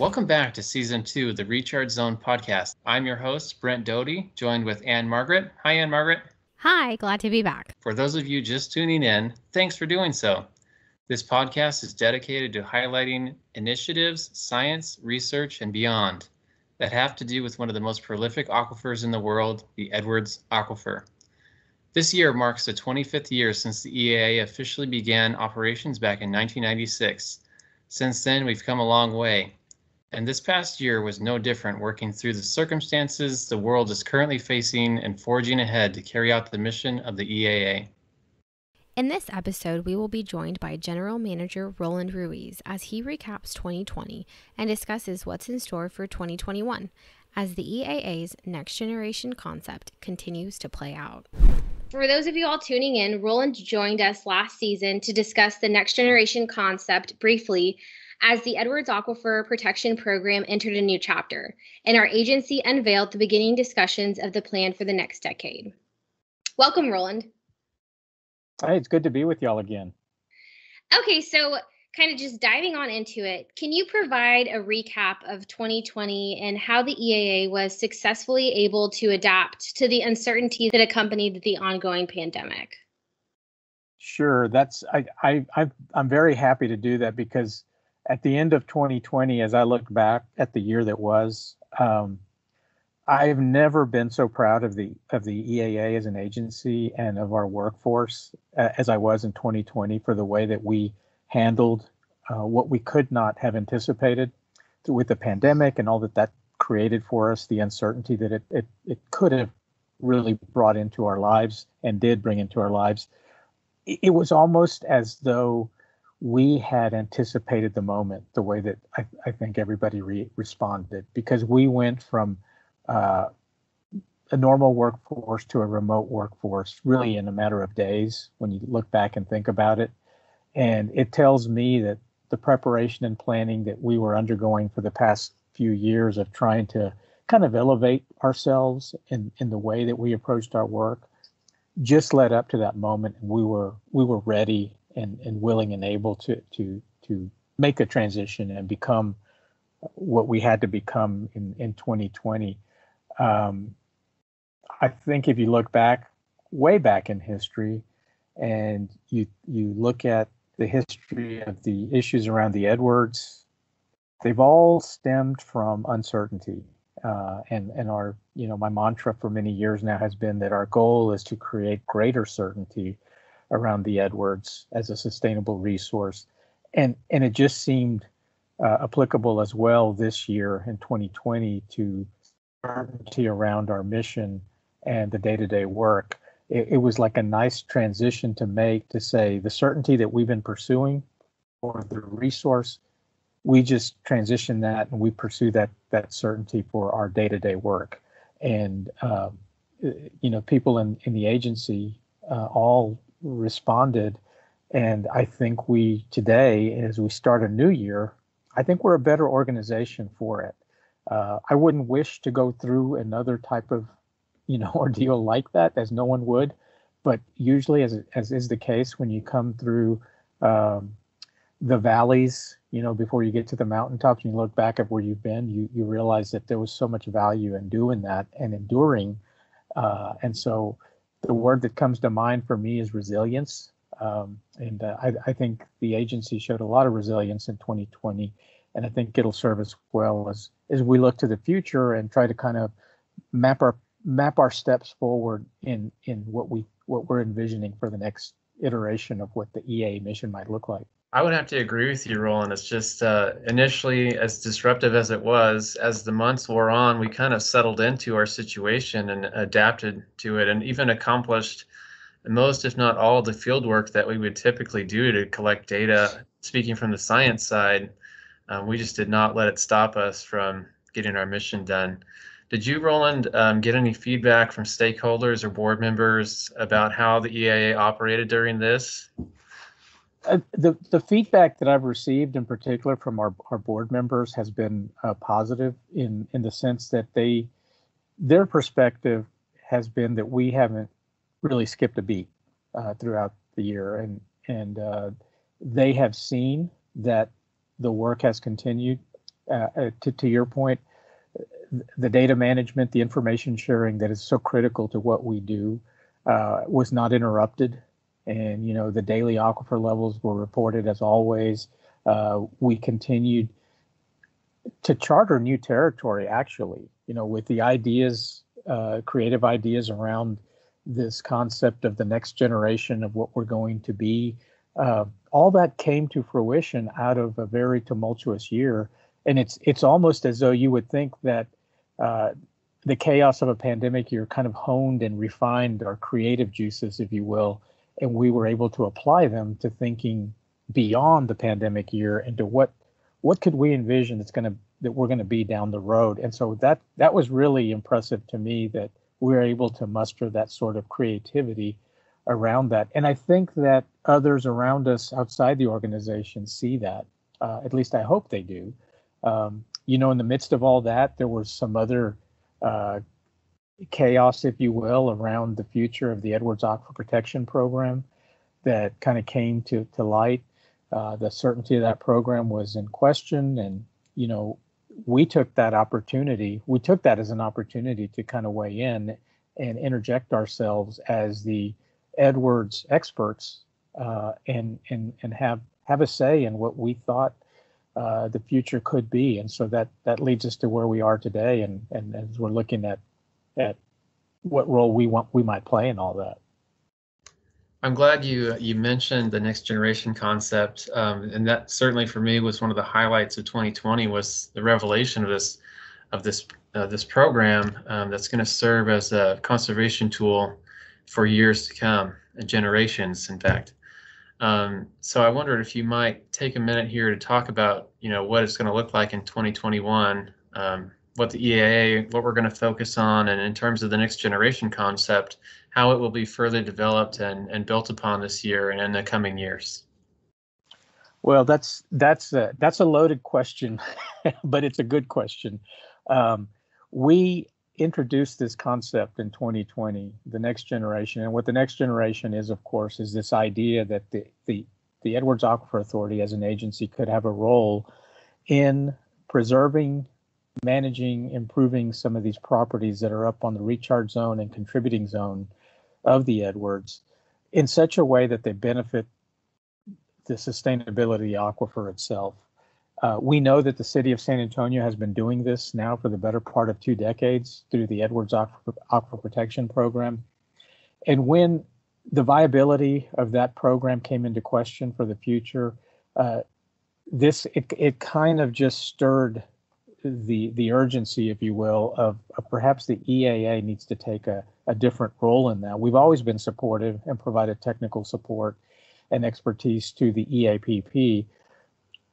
Welcome back to Season 2 of the Recharge Zone podcast. I'm your host, Brent Doty, joined with Ann-Margaret. Hi, Ann-Margaret. Hi, glad to be back. For those of you just tuning in, thanks for doing so. This podcast is dedicated to highlighting initiatives, science, research, and beyond that have to do with one of the most prolific aquifers in the world, the Edwards Aquifer. This year marks the 25th year since the EAA officially began operations back in 1996. Since then, we've come a long way. And this past year was no different, working through the circumstances the world is currently facing and forging ahead to carry out the mission of the EAA. In this episode, we will be joined by General Manager Roland Ruiz as he recaps 2020 and discusses what's in store for 2021 as the EAA's next generation concept continues to play out. For those of you all tuning in, Roland joined us last season to discuss the next generation concept briefly as the Edwards Aquifer Protection Program entered a new chapter, and our agency unveiled the beginning discussions of the plan for the next decade. Welcome, Roland. Hey, it's good to be with y'all again. Okay, so kind of just diving on into it, can you provide a recap of 2020 and how the EAA was successfully able to adapt to the uncertainty that accompanied the ongoing pandemic? Sure, I'm very happy to do that because at the end of 2020, as I look back at the year that was, I've never been so proud of the EAA as an agency and of our workforce as I was in 2020 for the way that we handled what we could not have anticipated with the pandemic and all that created for us, the uncertainty that it could have really brought into our lives and did bring into our lives. It was almost as though we had anticipated the moment the way that I think everybody responded, because we went from a normal workforce to a remote workforce really in a matter of days when you look back and think about it. And it tells me that the preparation and planning that we were undergoing for the past few years of trying to kind of elevate ourselves in the way that we approached our work just led up to that moment, and we were ready and willing and able to make a transition and become what we had to become in 2020. I think if you look way back in history, and you look at the history of the issues around the Edwards, they've all stemmed from uncertainty. And our, my mantra for many years now has been that our goal is to create greater certainty around the Edwards as a sustainable resource. And it just seemed applicable as well this year in 2020 to certainty around our mission and the day-to-day work. It was like a nice transition to make to say the certainty that we've been pursuing for the resource, we just transition that and we pursue that certainty for our day-to-day work. And, people in the agency all responded. And I think we today, as we start a new year, I think we're a better organization for it. I wouldn't wish to go through another type of, ordeal like that, as no one would. But usually, as is the case, when you come through the valleys, before you get to the mountaintops, and you look back at where you've been, you realize that there was so much value in doing that and enduring. And so the word that comes to mind for me is resilience. I think the agency showed a lot of resilience in 2020, and I think it'll serve us well as we look to the future and try to kind of map our steps forward in what we're envisioning for the next iteration of what the EAA mission might look like. I would have to agree with you, Roland. It's just initially, as disruptive as it was, as the months wore on, we kind of settled into our situation and adapted to it, and even accomplished most, if not all, of the field work that we would typically do to collect data. Speaking from the science side, we just did not let it stop us from getting our mission done. Did you, Roland, get any feedback from stakeholders or board members about how the EAA operated during this? The feedback that I've received in particular from our board members has been positive in the sense that their perspective has been that we haven't really skipped a beat throughout the year, and they have seen that the work has continued to your point, the data management, the information sharing that is so critical to what we do was not interrupted. And, the daily aquifer levels were reported as always. We continued to charter new territory, actually, with the ideas, creative ideas around this concept of the next generation of what we're going to be. All that came to fruition out of a very tumultuous year. And it's almost as though you would think that the chaos of a pandemic year kind of honed and refined our creative juices, if you will, and we were able to apply them to thinking beyond the pandemic year into what could we envision that we're gonna be down the road. And so that was really impressive to me, that we were able to muster that sort of creativity around that. And I think that others around us outside the organization see that. At least I hope they do. In the midst of all that, there was some other chaos, if you will, around the future of the Edwards Aquifer Protection Program that kind of came to light. The certainty of that program was in question, and we took that as an opportunity to kind of weigh in and interject ourselves as the Edwards experts and have a say in what we thought the future could be. And so that leads us to where we are today, and as we're looking at what role we might play in all that. I'm glad you mentioned the next generation concept, and that certainly for me was one of the highlights of 2020, was the revelation of this program that's going to serve as a conservation tool for years to come, and generations, in fact. So I wondered if you might take a minute here to talk about, what it's going to look like in 2021, what the EAA, what we're going to focus on, and in terms of the next generation concept, how it will be further developed and built upon this year and in the coming years. Well, that's a loaded question, but it's a good question. We introduced this concept in 2020, the next generation, and what the next generation is, of course, is this idea that the Edwards Aquifer Authority as an agency could have a role in preserving, managing, improving some of these properties that are up on the recharge zone and contributing zone of the Edwards in such a way that they benefit the sustainability of the aquifer itself. We know that the city of San Antonio has been doing this now for the better part of 2 decades through the Edwards Aquifer Protection Program. And when the viability of that program came into question for the future, it kind of just stirred the urgency, if you will, of perhaps the EAA needs to take a different role in that. We've always been supportive and provided technical support and expertise to the EAPP,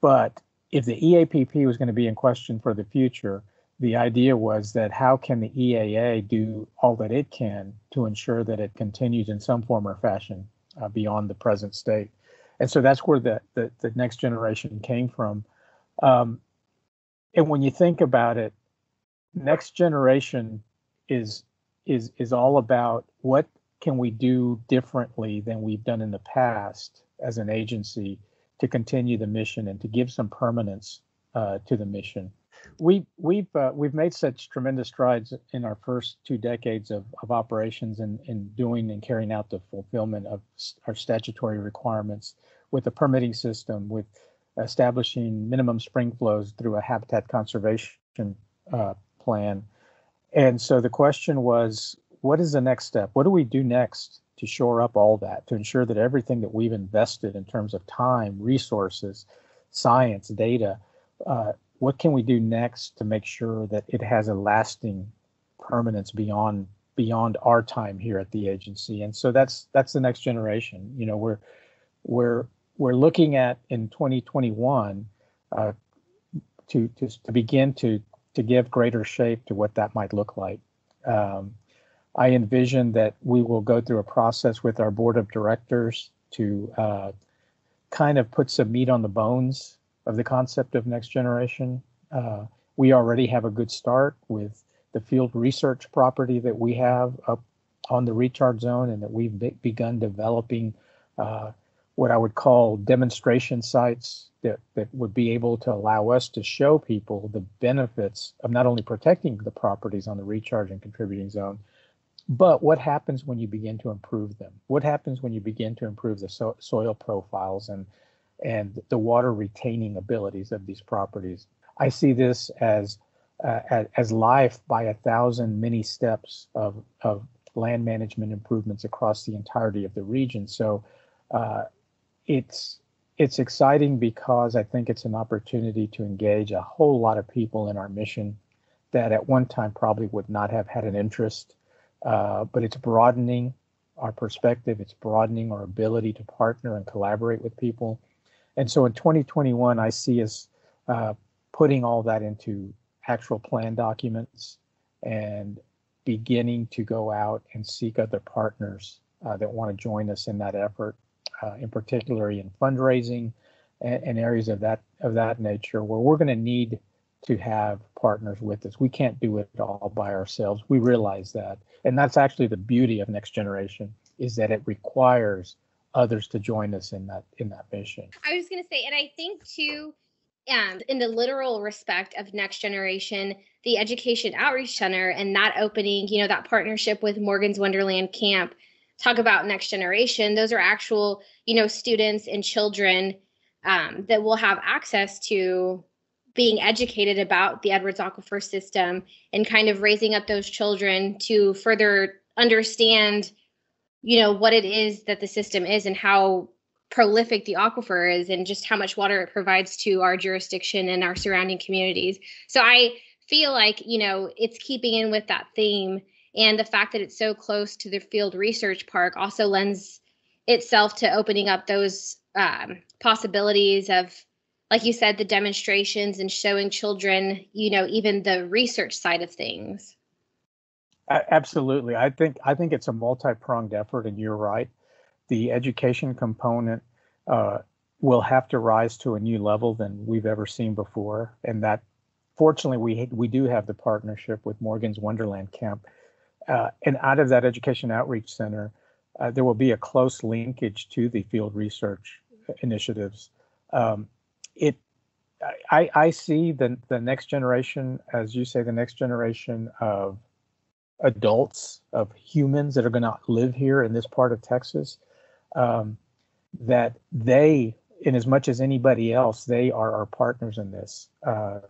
but if the EAPP was going to be in question for the future, the idea was that how can the EAA do all that it can to ensure that it continues in some form or fashion beyond the present state. And so that's where the next generation came from. And when you think about it, next generation is all about what can we do differently than we've done in the past as an agency to continue the mission and to give some permanence to the mission. We've made such tremendous strides in our first 2 decades of operations in doing and carrying out the fulfillment of our statutory requirements with the permitting system, with establishing minimum spring flows through a habitat conservation plan. And so the question was, what is the next step? What do we do next to shore up all that, to ensure that everything that we've invested in terms of time, resources, science, data, what can we do next to make sure that it has a lasting permanence beyond our time here at the agency? And so that's the next generation. We're looking at in 2021 to begin to give greater shape to what that might look like. I envision that we will go through a process with our board of directors to kind of put some meat on the bones of the concept of next generation. We already have a good start with the field research property that we have up on the recharge zone and that we've begun developing what I would call demonstration sites that would be able to allow us to show people the benefits of not only protecting the properties on the recharge and contributing zone, but what happens when you begin to improve them? What happens when you begin to improve the soil profiles and the water retaining abilities of these properties? I see this as life by 1,000 mini steps of land management improvements across the entirety of the region. So it's exciting because I think it's an opportunity to engage a whole lot of people in our mission that at one time probably would not have had an interest. But it's broadening our perspective. It's broadening our ability to partner and collaborate with people. And so in 2021, I see us putting all that into actual plan documents and beginning to go out and seek other partners that want to join us in that effort, in particular in fundraising and areas of that nature, where we're going to need to have partners with us. We can't do it all by ourselves. We realize that. And that's actually the beauty of Next Generation, is that it requires others to join us in that mission. I was going to say, and I think too, in the literal respect of Next Generation, the Education Outreach Center and that opening, that partnership with Morgan's Wonderland Camp, talk about Next Generation. Those are actual, students and children that will have access to being educated about the Edwards Aquifer system and kind of raising up those children to further understand, what it is that the system is and how prolific the aquifer is and just how much water it provides to our jurisdiction and our surrounding communities. So I feel like, it's keeping in with that theme, and the fact that it's so close to the Field Research Park also lends itself to opening up those possibilities of, like you said, the demonstrations and showing children, even the research side of things. Absolutely. I think it's a multi-pronged effort, and you're right. The education component will have to rise to a new level than we've ever seen before. And that, fortunately, we do have the partnership with Morgan's Wonderland Camp. And out of that Education Outreach Center, there will be a close linkage to the field research initiatives. I see the next generation, as you say, the next generation of adults, of humans that are going to live here in this part of Texas, that they, in as much as anybody else, they are our partners in this.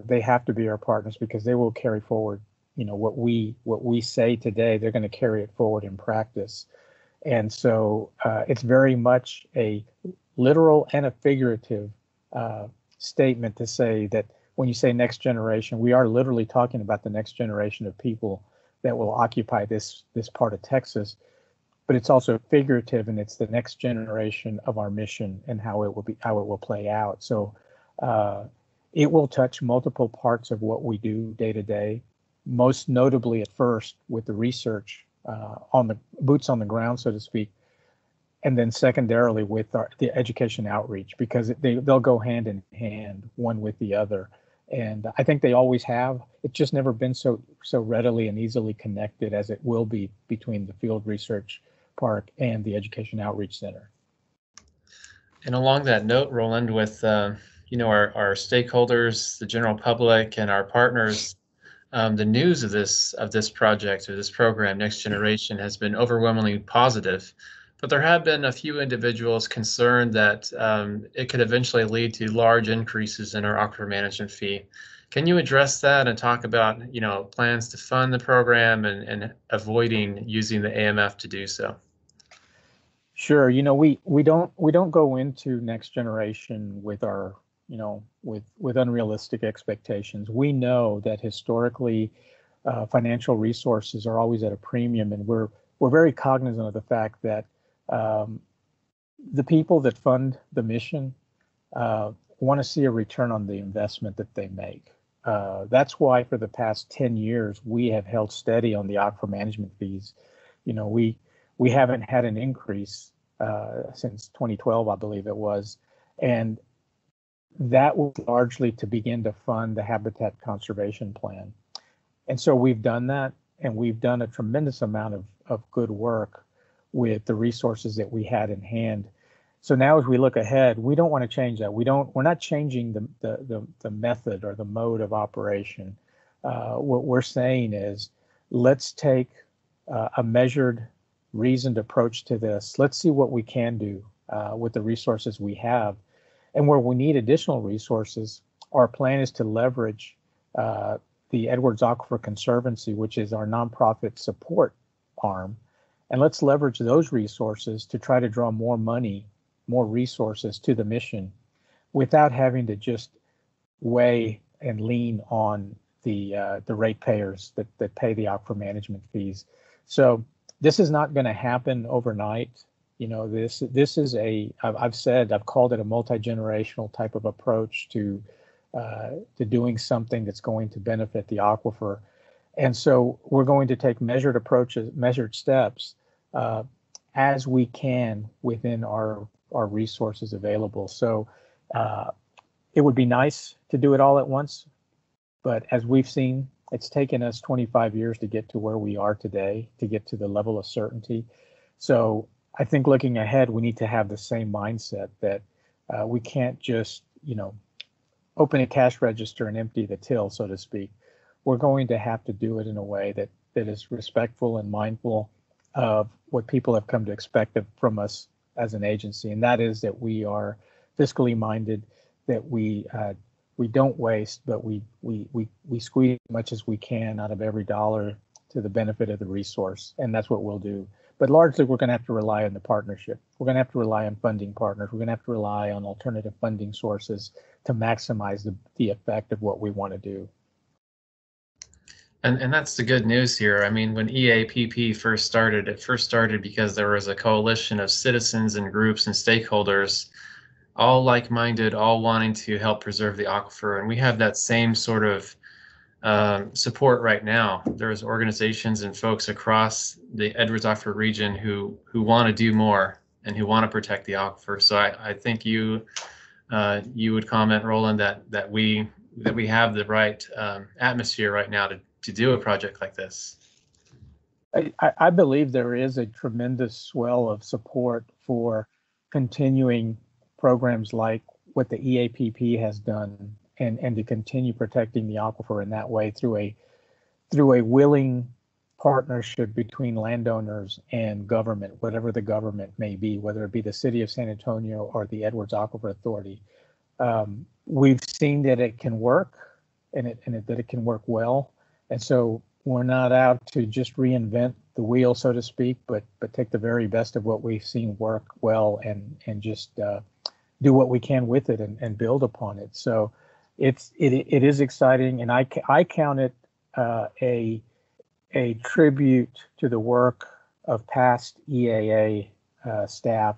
They have to be our partners because they will carry forward, what we say today. They're going to carry it forward in practice. And so it's very much a literal and a figurative statement to say that when you say next generation, we are literally talking about the next generation of people that will occupy this part of Texas, but it's also figurative, and it's the next generation of our mission and how it will play out. So it will touch multiple parts of what we do day to day, most notably at first with the research on the boots on the ground, so to speak, and then secondarily with the education outreach, because they'll go hand in hand, one with the other. And I think they always have. It's just never been so readily and easily connected as it will be between the Field Research Park and the Education Outreach Center. And along that note, Roland, with our stakeholders, the general public, and our partners, the news of this project or this program, Next Generation, has been overwhelmingly positive. But there have been a few individuals concerned that it could eventually lead to large increases in our aquifer management fee. Can you address that and talk about, plans to fund the program and avoiding using the AMF to do so? Sure. We don't go into Next Generation with our, with unrealistic expectations. We know that historically financial resources are always at a premium, and we're very cognizant of the fact that the people that fund the mission want to see a return on the investment that they make. That's why for the past 10 years, we have held steady on the aquifer management fees. We haven't had an increase since 2012, I believe it was. And that was largely to begin to fund the habitat conservation plan. And so we've done that, and we've done a tremendous amount of good work with the resources that we had in hand. So now as we look ahead, we don't want to change that. We're not changing the method or the mode of operation. What we're saying is, let's take a measured, reasoned approach to this. Let's see what we can do with the resources we have. And where we need additional resources, our plan is to leverage the Edwards Aquifer Conservancy, which is our nonprofit support arm. And let's leverage those resources to try to draw more money, more resources to the mission without having to just weigh and lean on the ratepayers that pay the aquifer management fees. So this is not going to happen overnight. This is I've called it a multi-generational type of approach to doing something that's going to benefit the aquifer. And so we're going to take measured approaches, measured steps as we can within our resources available. So it would be nice to do it all at once, but as we've seen, it's taken us 25 years to get to where we are today, to get to the level of certainty. So I think looking ahead, we need to have the same mindset that we can't just, open a cash register and empty the till, so to speak. We're going to have to do it in a way that is respectful and mindful of what people have come to expect from us as an agency, and that is that we are fiscally minded, that we don't waste, but we squeeze as much as we can out of every dollar to the benefit of the resource, and that's what we'll do. But largely, we're going to have to rely on the partnership. We're going to have to rely on funding partners. We're going to have to rely on alternative funding sources to maximize the effect of what we want to do. And that's the good news here. I mean, when EAPP first started, it first started because there was a coalition of citizens and groups and stakeholders, all like-minded, all wanting to help preserve the aquifer. And we have that same sort of support right now. There's organizations and folks across the Edwards Aquifer region who want to do more and who want to protect the aquifer. So I think you would comment, Roland, that we have the right atmosphere right now to do a project like this. I believe there is a tremendous swell of support for continuing programs like what the EAPP has done, and to continue protecting the aquifer in that way through a willing partnership between landowners and government, whatever the government may be, whether it be the city of San Antonio or the Edwards Aquifer Authority. We've seen that it can work, and that it can work well. And so we're not out to just reinvent the wheel, so to speak, but take the very best of what we've seen work well and just do what we can with it and build upon it. So it is exciting, and I count it a tribute to the work of past EAA staff,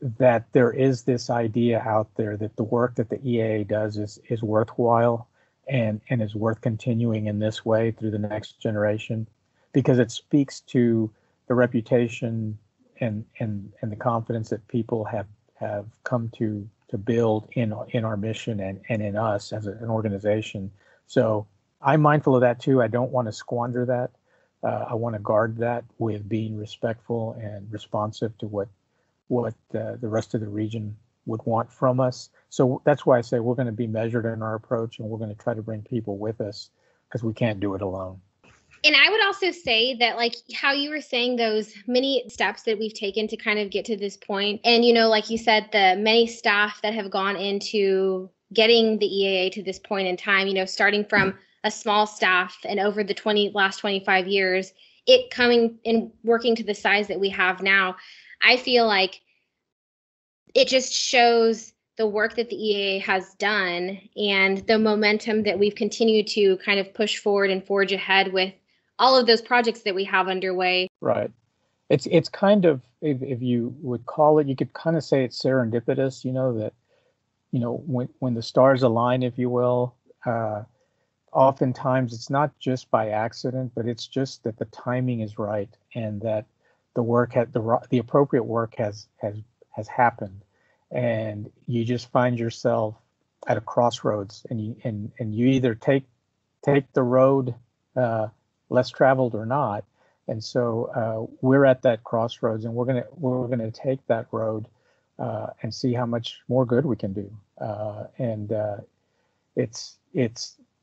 that there is this idea out there that the work that the EAA does is worthwhile and is worth continuing in this way through the next generation, because it speaks to the reputation and the confidence that people have come to build in our mission and in us as an organization. So I'm mindful of that too. I don't want to squander that. I want to guard that with being respectful and responsive to what the rest of the region would want from us. So that's why I say we're going to be measured in our approach, and we're going to try to bring people with us, because we can't do it alone. And I would also say that, like how you were saying, those many steps that we've taken to kind of get to this point, and, like you said, the many staff that have gone into getting the EAA to this point in time, starting from a small staff and over the last 25 years, it coming and working to the size that we have now, I feel like it just shows the work that the EAA has done and the momentum that we've continued to kind of push forward and forge ahead with all of those projects that we have underway. Right. It's kind of, if you would call it, you could kind of say it's serendipitous, that, when the stars align, if you will, oftentimes it's not just by accident, but it's just that the timing is right, and that the appropriate work has happened, and you just find yourself at a crossroads, and you either take the road less traveled or not. And so we're at that crossroads, and we're gonna take that road and see how much more good we can do.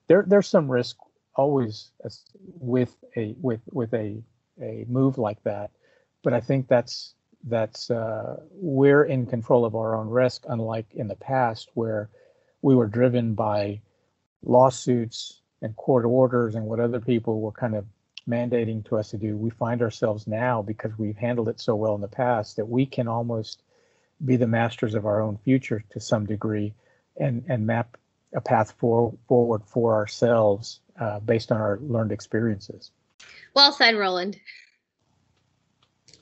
There's some risk always with a move like that, but I think that's we're in control of our own risk, unlike in the past where we were driven by lawsuits and court orders and what other people were kind of mandating to us to do. We find ourselves now, because we've handled it so well in the past, that we can almost be the masters of our own future to some degree, and map a path forward for ourselves based on our learned experiences. Well said, Roland.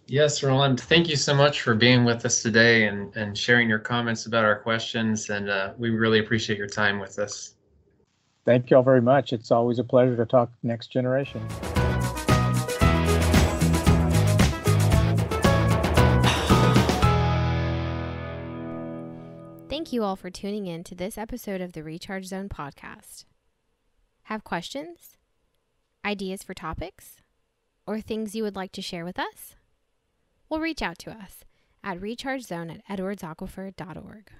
Yes, Roland, thank you so much for being with us today and sharing your comments about our questions. And we really appreciate your time with us. Thank you all very much. It's always a pleasure to talk next generation. Thank you all for tuning in to this episode of the Recharge Zone podcast. Have questions, ideas for topics, or things you would like to share with us? Well, reach out to us at rechargezone@edwardsaquifer.org.